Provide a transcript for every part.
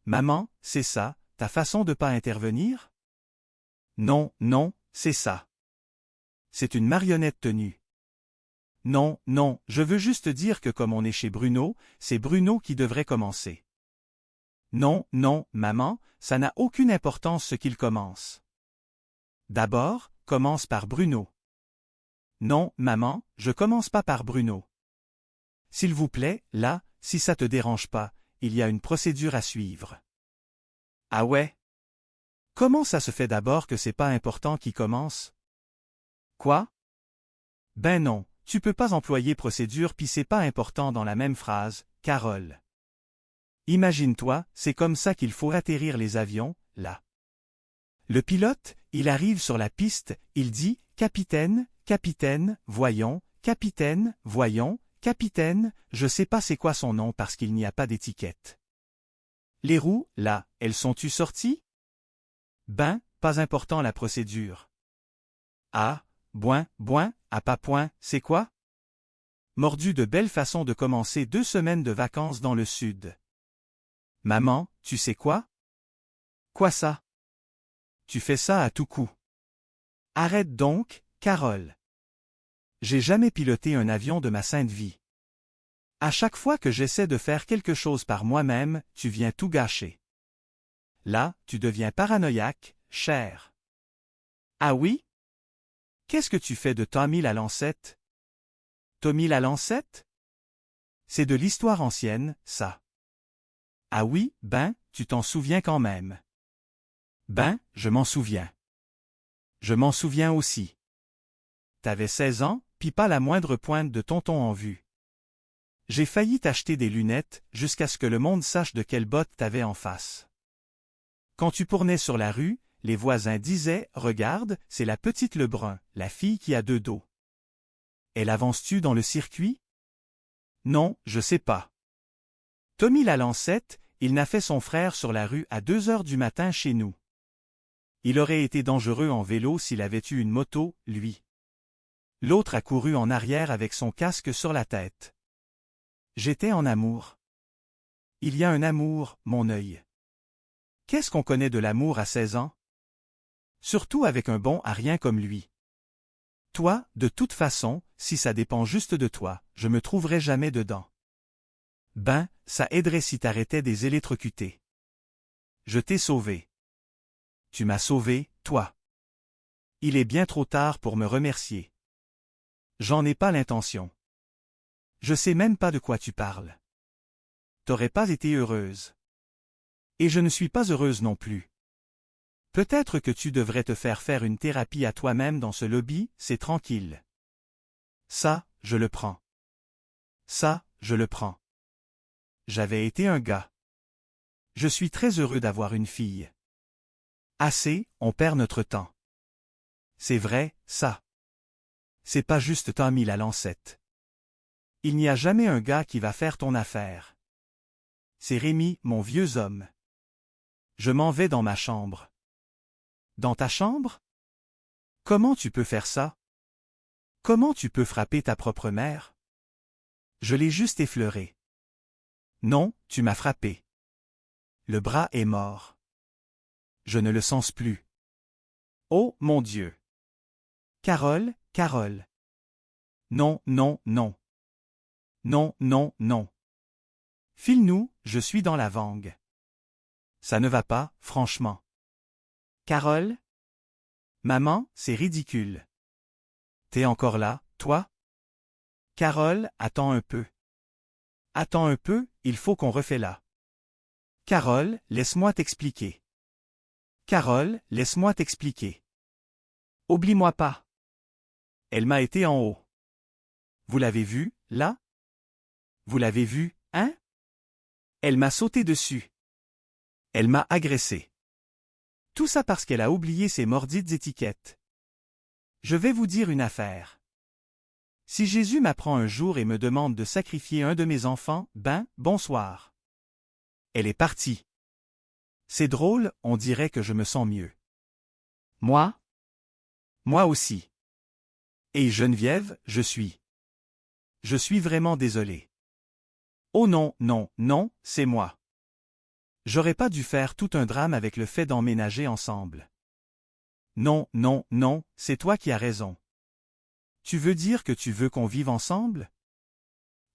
Maman, c'est ça, ta façon de pas intervenir? Non, non, c'est ça. C'est une marionnette tenue. Non, non, je veux juste dire que comme on est chez Bruno, c'est Bruno qui devrait commencer. Non, non, maman, ça n'a aucune importance ce qu'il commence. D'abord, commence par Bruno. Non, maman, je commence pas par Bruno. S'il vous plaît, là, si ça te dérange pas, il y a une procédure à suivre. Ah ouais? Comment ça se fait d'abord que c'est pas important qui commence? Quoi? Ben non, tu peux pas employer procédure puis c'est pas important dans la même phrase, Carole. Imagine-toi, c'est comme ça qu'il faut atterrir les avions, là. Le pilote, il arrive sur la piste, il dit « Capitaine, capitaine, voyons, capitaine, voyons, capitaine, je sais pas c'est quoi son nom parce qu'il n'y a pas d'étiquette. » Les roues, là, elles sont-tu sorties? Ben, pas important la procédure. Ah, boin, à pas point, c'est quoi? Mordu de belle façon de commencer 2 semaines de vacances dans le sud. Maman, tu sais quoi? Quoi ça? Tu fais ça à tout coup. Arrête donc, Carole. J'ai jamais piloté un avion de ma sainte vie. À chaque fois que j'essaie de faire quelque chose par moi-même, tu viens tout gâcher. Là, tu deviens paranoïaque, cher. Ah oui? Qu'est-ce que tu fais de Tommy la lancette? Tommy la lancette? C'est de l'histoire ancienne, ça. Ah oui, ben, tu t'en souviens quand même. Ben, je m'en souviens. Je m'en souviens aussi. T'avais 16 ans, pis pas la moindre pointe de tonton en vue. J'ai failli t'acheter des lunettes, jusqu'à ce que le monde sache de quelle botte t'avais en face. Quand tu tournais sur la rue, les voisins disaient « Regarde, c'est la petite Lebrun, la fille qui a 2 dos. » Elle avance-tu dans le circuit? Non, je sais pas. Tommy la lancette, il n'a fait son frère sur la rue à 2 heures du matin chez nous. Il aurait été dangereux en vélo s'il avait eu une moto, lui. L'autre a couru en arrière avec son casque sur la tête. J'étais en amour. Il y a un amour, mon œil. Qu'est-ce qu'on connaît de l'amour à 16 ans? Surtout avec un bon à rien comme lui. Toi, de toute façon, si ça dépend juste de toi, je me trouverai jamais dedans. Ben, ça aiderait si t'arrêtais des électrocutés. Je t'ai sauvé. Tu m'as sauvé, toi. Il est bien trop tard pour me remercier. J'en ai pas l'intention. Je sais même pas de quoi tu parles. T'aurais pas été heureuse. Et je ne suis pas heureuse non plus. Peut-être que tu devrais te faire une thérapie à toi-même dans ce lobby, c'est tranquille. Ça, je le prends. Ça, je le prends. J'avais été un gars. Je suis très heureux d'avoir une fille. Assez, on perd notre temps. C'est vrai, ça. C'est pas juste Tommy la lancette. Il n'y a jamais un gars qui va faire ton affaire. C'est Rémi, mon vieux homme. Je m'en vais dans ma chambre. Dans ta chambre? Comment tu peux faire ça? Comment tu peux frapper ta propre mère? Je l'ai juste effleuré. Non, tu m'as frappé. Le bras est mort. Je ne le sens plus. Oh, mon Dieu! Carole, Carole. Non, non, non. Non, non, non. File-nous, je suis dans la vangue. Ça ne va pas, franchement. Carole? Maman, c'est ridicule. T'es encore là, toi? Carole, attends un peu. Attends un peu, il faut qu'on refait là. Carole, laisse-moi t'expliquer. Carole, laisse-moi t'expliquer. Oublie-moi pas. Elle m'a été en haut. Vous l'avez vu, là? Vous l'avez vu, hein? Elle m'a sauté dessus. Elle m'a agressé. Tout ça parce qu'elle a oublié ses mordides étiquettes. Je vais vous dire une affaire. Si Jésus m'apprend un jour et me demande de sacrifier un de mes enfants, ben, bonsoir. Elle est partie. C'est drôle, on dirait que je me sens mieux. Moi? Moi aussi. Et Geneviève, je suis. Je suis vraiment désolé. Oh non, non, non, c'est moi. J'aurais pas dû faire tout un drame avec le fait d'emménager ensemble. Non, non, non, c'est toi qui as raison. Tu veux dire que tu veux qu'on vive ensemble?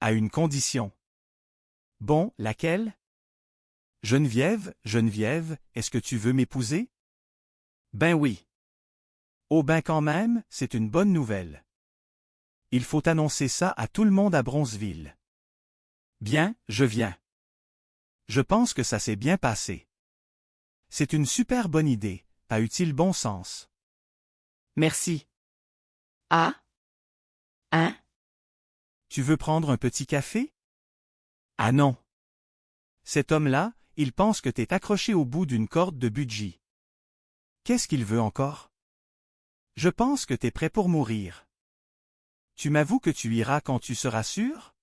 À une condition. Bon, laquelle? Geneviève, Geneviève, est-ce que tu veux m'épouser? Ben oui. Oh ben quand même, c'est une bonne nouvelle. Il faut annoncer ça à tout le monde à Bronzeville. Bien, je viens. Je pense que ça s'est bien passé. C'est une super bonne idée, pas utile bon sens. Merci. Ah? Hein? Tu veux prendre un petit café? Ah non. Cet homme-là, il pense que t'es accroché au bout d'une corde de budgie. Qu'est-ce qu'il veut encore? Je pense que t'es prêt pour mourir. Tu m'avoues que tu iras quand tu seras sûr?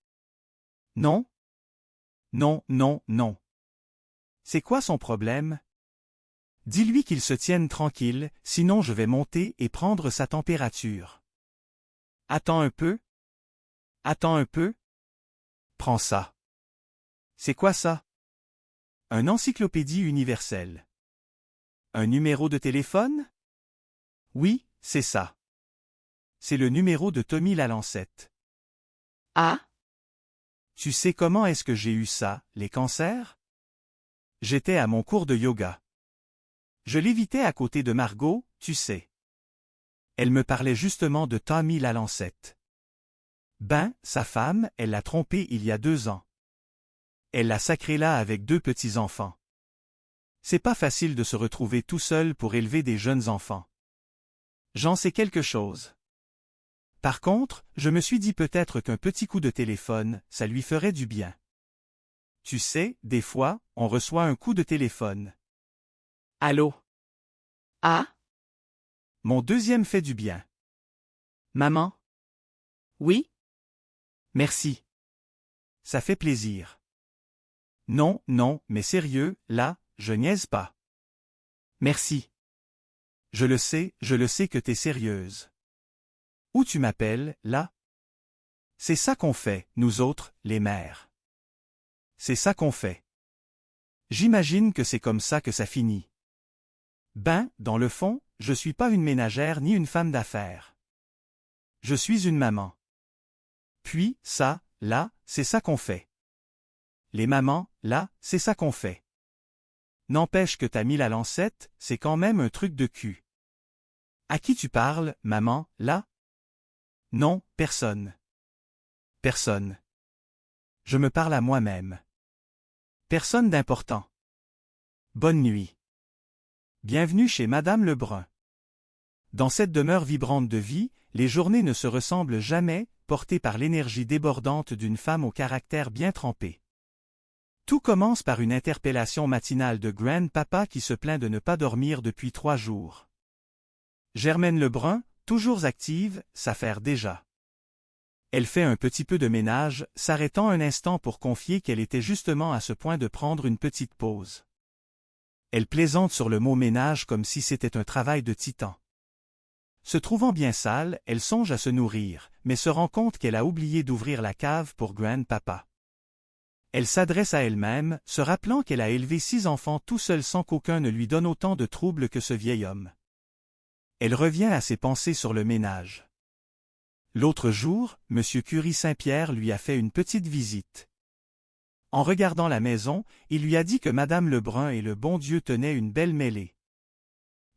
Non? Non, non, non. C'est quoi son problème? Dis-lui qu'il se tienne tranquille, sinon je vais monter et prendre sa température. Attends un peu. Attends un peu. Prends ça. C'est quoi ça? Un encyclopédie universelle. Un numéro de téléphone? Oui, c'est ça. C'est le numéro de Tommy Lalancette. Ah? Tu sais comment est-ce que j'ai eu ça, les cancers? J'étais à mon cours de yoga. Je lévitais à côté de Margot, tu sais. Elle me parlait justement de Tommy Lalancette. Ben, sa femme, elle l'a trompé il y a 2 ans. Elle l'a sacré là avec 2 petits-enfants. C'est pas facile de se retrouver tout seul pour élever des jeunes enfants. J'en sais quelque chose. Par contre, je me suis dit peut-être qu'un petit coup de téléphone, ça lui ferait du bien. Tu sais, des fois, on reçoit un coup de téléphone. Allô? Ah? Mon deuxième fait du bien. Maman? Oui? Merci. Ça fait plaisir. Non, non, mais sérieux, là, je niaise pas. Merci. Je le sais que t'es sérieuse. Où tu m'appelles, là? C'est ça qu'on fait, nous autres, les mères. C'est ça qu'on fait. J'imagine que c'est comme ça que ça finit. Ben, dans le fond, je suis pas une ménagère ni une femme d'affaires. Je suis une maman. Puis, ça, là, c'est ça qu'on fait. Les mamans, là, c'est ça qu'on fait. N'empêche que t'as mis la lancette, c'est quand même un truc de cul. À qui tu parles, maman, là? Non, personne. Personne. Je me parle à moi-même. Personne d'important. Bonne nuit. Bienvenue chez Madame Lebrun. Dans cette demeure vibrante de vie, les journées ne se ressemblent jamais, portées par l'énergie débordante d'une femme au caractère bien trempé. Tout commence par une interpellation matinale de Grand-Papa qui se plaint de ne pas dormir depuis 3 jours. Germaine Lebrun, toujours active, s'affaire déjà. Elle fait un petit peu de ménage, s'arrêtant un instant pour confier qu'elle était justement à ce point de prendre une petite pause. Elle plaisante sur le mot ménage comme si c'était un travail de titan. Se trouvant bien sale, elle songe à se nourrir, mais se rend compte qu'elle a oublié d'ouvrir la cave pour Grand-Papa. Elle s'adresse à elle-même, se rappelant qu'elle a élevé 6 enfants tout seul sans qu'aucun ne lui donne autant de troubles que ce vieil homme. Elle revient à ses pensées sur le ménage. L'autre jour, M. Curie-Saint-Pierre lui a fait une petite visite. En regardant la maison, il lui a dit que Madame Lebrun et le bon Dieu tenaient une belle mêlée.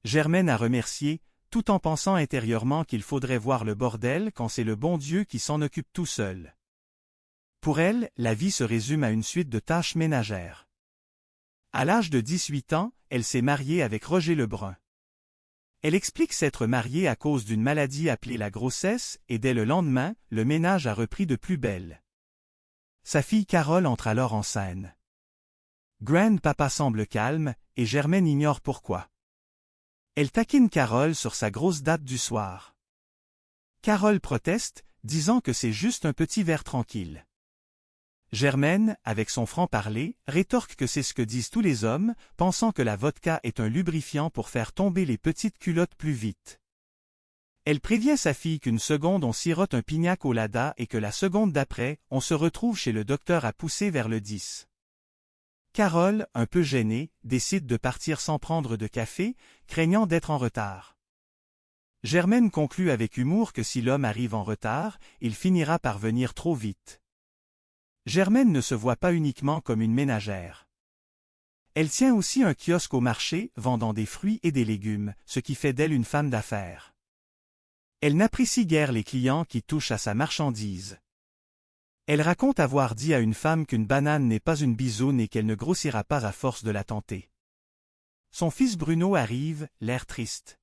Germaine a remercié, tout en pensant intérieurement qu'il faudrait voir le bordel quand c'est le bon Dieu qui s'en occupe tout seul. Pour elle, la vie se résume à une suite de tâches ménagères. À l'âge de 18 ans, elle s'est mariée avec Roger Lebrun. Elle explique s'être mariée à cause d'une maladie appelée la grossesse, et dès le lendemain, le ménage a repris de plus belle. Sa fille Carole entre alors en scène. Grand-Papa semble calme, et Germaine ignore pourquoi. Elle taquine Carole sur sa grosse date du soir. Carole proteste, disant que c'est juste un petit verre tranquille. Germaine, avec son franc-parler, rétorque que c'est ce que disent tous les hommes, pensant que la vodka est un lubrifiant pour faire tomber les petites culottes plus vite. Elle prévient sa fille qu'une seconde on sirote un pina colada et que la seconde d'après, on se retrouve chez le docteur à pousser vers le 10. Carole, un peu gênée, décide de partir sans prendre de café, craignant d'être en retard. Germaine conclut avec humour que si l'homme arrive en retard, il finira par venir trop vite. Germaine ne se voit pas uniquement comme une ménagère. Elle tient aussi un kiosque au marché, vendant des fruits et des légumes, ce qui fait d'elle une femme d'affaires. Elle n'apprécie guère les clients qui touchent à sa marchandise. Elle raconte avoir dit à une femme qu'une banane n'est pas une bisoune et qu'elle ne grossira pas à force de la tenter. Son fils Bruno arrive, l'air triste.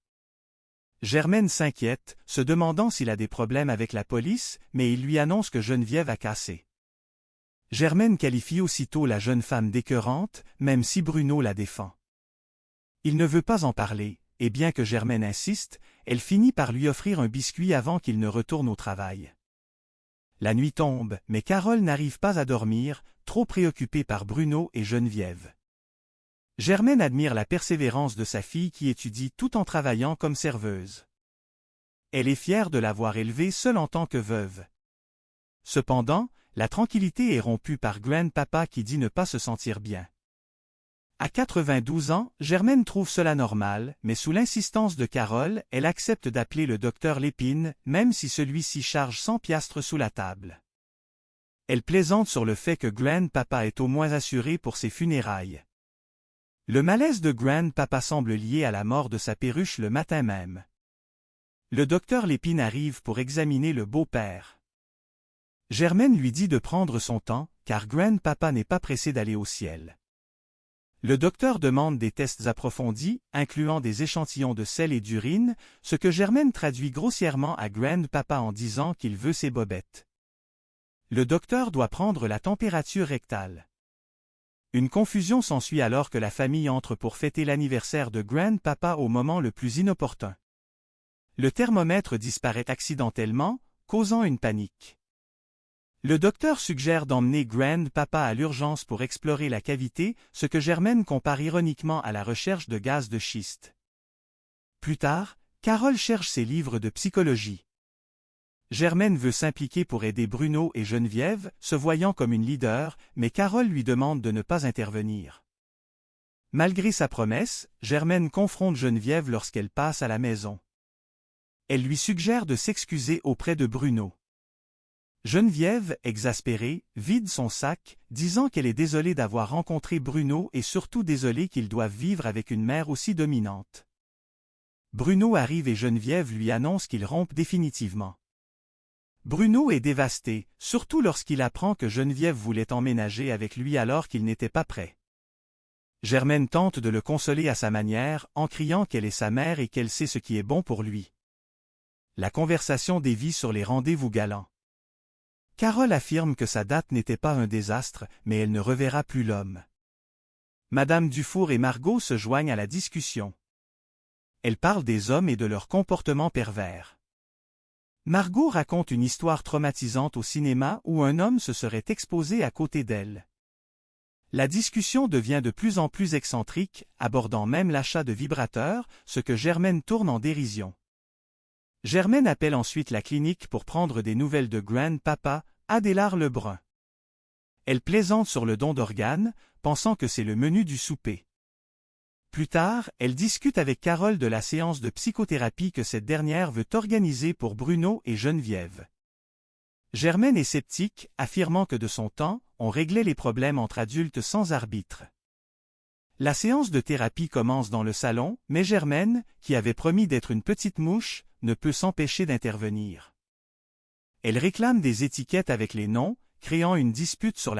Germaine s'inquiète, se demandant s'il a des problèmes avec la police, mais il lui annonce que Geneviève a cassé. Germaine qualifie aussitôt la jeune femme d'écœurante, même si Bruno la défend. Il ne veut pas en parler, et bien que Germaine insiste, elle finit par lui offrir un biscuit avant qu'il ne retourne au travail. La nuit tombe, mais Carole n'arrive pas à dormir, trop préoccupée par Bruno et Geneviève. Germaine admire la persévérance de sa fille qui étudie tout en travaillant comme serveuse. Elle est fière de l'avoir élevée seule en tant que veuve. Cependant, la tranquillité est rompue par Grandpapa qui dit ne pas se sentir bien. À 92 ans, Germaine trouve cela normal, mais sous l'insistance de Carole, elle accepte d'appeler le docteur Lépine, même si celui-ci charge 100 piastres sous la table. Elle plaisante sur le fait que Grandpapa est au moins assuré pour ses funérailles. Le malaise de Grandpapa semble lié à la mort de sa perruche le matin même. Le docteur Lépine arrive pour examiner le beau-père. Germaine lui dit de prendre son temps, car Grandpapa n'est pas pressé d'aller au ciel. Le docteur demande des tests approfondis, incluant des échantillons de sel et d'urine, ce que Germaine traduit grossièrement à Grandpapa en disant qu'il veut ses bobettes. Le docteur doit prendre la température rectale. Une confusion s'ensuit alors que la famille entre pour fêter l'anniversaire de Grandpapa au moment le plus inopportun. Le thermomètre disparaît accidentellement, causant une panique. Le docteur suggère d'emmener Grandpapa à l'urgence pour explorer la cavité, ce que Germaine compare ironiquement à la recherche de gaz de schiste. Plus tard, Carole cherche ses livres de psychologie. Germaine veut s'impliquer pour aider Bruno et Geneviève, se voyant comme une leader, mais Carole lui demande de ne pas intervenir. Malgré sa promesse, Germaine confronte Geneviève lorsqu'elle passe à la maison. Elle lui suggère de s'excuser auprès de Bruno. Geneviève, exaspérée, vide son sac, disant qu'elle est désolée d'avoir rencontré Bruno et surtout désolée qu'ils doivent vivre avec une mère aussi dominante. Bruno arrive et Geneviève lui annonce qu'ils rompent définitivement. Bruno est dévasté, surtout lorsqu'il apprend que Geneviève voulait emménager avec lui alors qu'il n'était pas prêt. Germaine tente de le consoler à sa manière, en criant qu'elle est sa mère et qu'elle sait ce qui est bon pour lui. La conversation dévie sur les rendez-vous galants. Carole affirme que sa date n'était pas un désastre, mais elle ne reverra plus l'homme. Madame Dufour et Margot se joignent à la discussion. Elles parlent des hommes et de leur comportement pervers. Margot raconte une histoire traumatisante au cinéma où un homme se serait exposé à côté d'elle. La discussion devient de plus en plus excentrique, abordant même l'achat de vibrateurs, ce que Germaine tourne en dérision. Germaine appelle ensuite la clinique pour prendre des nouvelles de Grandpapa, Adélard Lebrun. Elle plaisante sur le don d'organes, pensant que c'est le menu du souper. Plus tard, elle discute avec Carole de la séance de psychothérapie que cette dernière veut organiser pour Bruno et Geneviève. Germaine est sceptique, affirmant que de son temps, on réglait les problèmes entre adultes sans arbitre. La séance de thérapie commence dans le salon, mais Germaine, qui avait promis d'être une petite mouche, ne peut s'empêcher d'intervenir. Elle réclame des étiquettes avec les noms, créant une dispute sur la